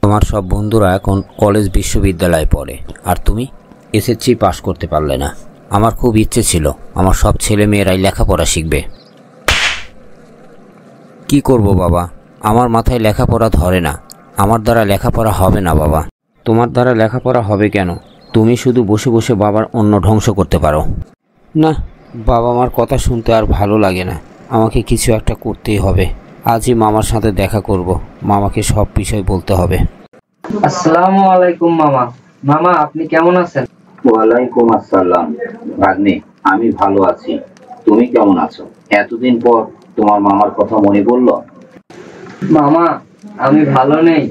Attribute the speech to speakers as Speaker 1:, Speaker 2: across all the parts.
Speaker 1: তোমার সব বন্ধুরা এখন কলেজ বিশ্ববিদ্যালয়ে পড়ে, আর তুমি এসএসসি পাস করতে পারলে না। আমার খুব ইচ্ছে ছিল আমার সব ছেলে মেয়েরাই লেখাপড়া শিখবে। কি করব বাবা, আমার মাথায় লেখাপড়া ধরে না। আমার দ্বারা লেখাপড়া হবে না বাবা। তোমার দ্বারা লেখাপড়া হবে কেন? তুমি শুধু বসে বসে বাবার অন্ন ধ্বংস করতে পারো না। বাবা মার কথা শুনতে আর ভালো লাগে না। আমাকে কিছু একটা করতেই হবে। আজই মামার সাথে দেখা করব। মামাকে সব বিষয় বলতে হবে।
Speaker 2: আসসালামু আলাইকুম মামা। মামা, আপনি কেমন আছেন?
Speaker 3: ওয়ালাইকুম আসসালাম। ভাগ্নে, আমি ভালো আছি। তুমি কেমন আছো? এতদিন পর তোমার মামার কথা মনে পড়লো?
Speaker 2: মামা, আমি ভালো নেই।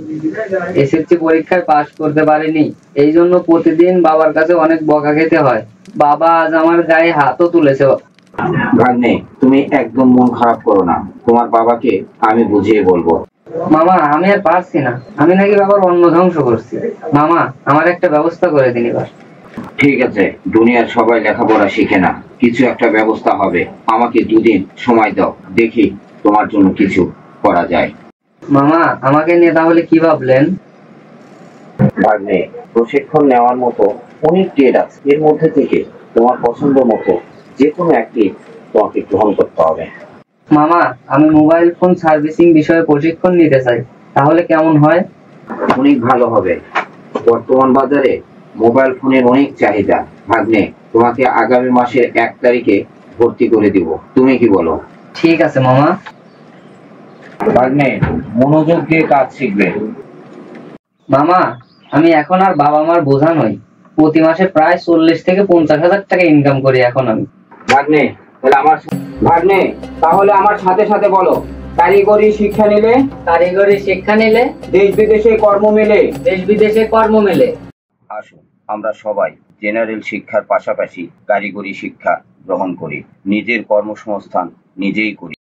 Speaker 2: এসএসসি পরীক্ষায় পাশ করতে পারিনি, এই জন্য প্রতিদিন বাবার কাছে অনেক বকা খেতে হয়। বাবা আজ আমার গায়ে হাতও তুলেছে।
Speaker 3: ভাগ্নে, তুমি একদম মন খারাপ করো না। তোমার বাবাকে আমি বুঝিয়ে বলবো।
Speaker 2: মামা, আমি আর পারছি না। আমি নাকি বাবার অন্ন ধ্বংস করছি। মামা, আমার একটা ব্যবস্থা করে দিন এবার।
Speaker 3: ঠিক আছে, দুনিয়ার সবাই লেখাপড়া শিখে না, কিছু একটা ব্যবস্থা হবে। আমাকে 2 দিন সময় দাও, দেখি তোমার জন্য কিছু করা যায়।
Speaker 2: মামা, আমাকে নিয়ে তাহলে কি ভাবলেন?
Speaker 3: ভাগ্নে, প্রশিক্ষণ নেওয়ার মতো অনেক ট্রেড আছে, এর মধ্যে থেকে তোমার পছন্দ মতো যে কোনো একটি তোমাকে গ্রহণ করতে হবে।
Speaker 2: মামা, আমি মোবাইল ফোন সার্ভিসিং বিষয়ে প্রশিক্ষণ নিতে চাই, তাহলে কেমন হয়?
Speaker 3: অনেক ভালো হবে। বর্তমান বাজারে মোবাইল ফোনের অনেক চাহিদা। ভাগ্নে, তোমাকে আগামী মাসের 1 তারিখে ভর্তি করে দিব, তুমি কি বলো?
Speaker 2: ঠিক আছে মামা।
Speaker 3: ভাগ্নে, মনোযোগ দিয়ে কাজ শিখবে।
Speaker 2: মামা, আমি এখন আর বাবা মার বোঝা নই। প্রতি মাসে প্রায় 40 থেকে 50 হাজার টাকা ইনকাম করি এখন আমি।
Speaker 3: ভাগ্নে, ভাগ্নে, তাহলে আমার সাথে সাথে বলো, কারিগরি শিক্ষা নিলে
Speaker 2: কারিগরি শিক্ষা নিলে
Speaker 3: দেশ বিদেশে কর্ম মেলে।
Speaker 2: দেশ বিদেশে কর্ম মেলে।
Speaker 3: আসুন আমরা সবাই জেনারেল শিক্ষার পাশাপাশি কারিগরি শিক্ষা গ্রহণ করি, নিজের কর্মসংস্থান নিজেই করি।